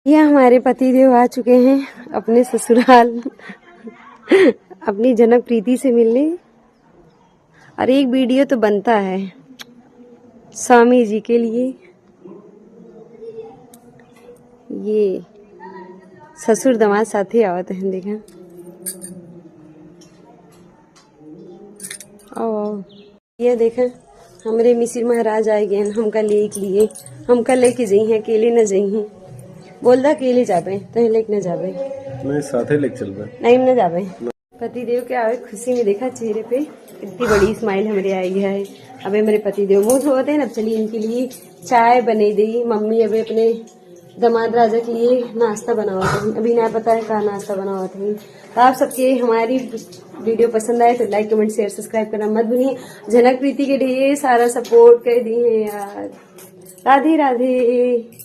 ये हमारे पतिदेव आ चुके हैं अपने ससुराल अपनी जनक प्रीति से मिलने। और एक वीडियो तो बनता है स्वामी जी के लिए। ये ससुर दामाद साथे आवत हैं, देखें। आओ ये देखें हमरे मिसिर महाराज आए गए हमका लिए हमका लेके जई हैं, अकेले न जई हैं। बोल दा अकेले जाबे तो लेके न जाबे, नहीं साथे लेके चलबे, नहीं न जाबे। पतिदेव के आवे खुशी में देखा चेहरे पे इतनी बड़ी स्माइल हमारे आई है। अबे मेरे पतिदेव मुँह धोते हैं, अब चलिए इनके लिए चाय बने दी। मम्मी अबे अपने दामाद राजा के लिए नाश्ता बनावा थे, अभी ना पता है कहाँ नाश्ता बनावा थे। तो आप सबके हमारी वीडियो पसंद आए तो लाइक कमेंट शेयर सब्सक्राइब करना मत भूलिए। जनक प्रीति के ढेर सारा सपोर्ट कर दिए यार। राधे राधे।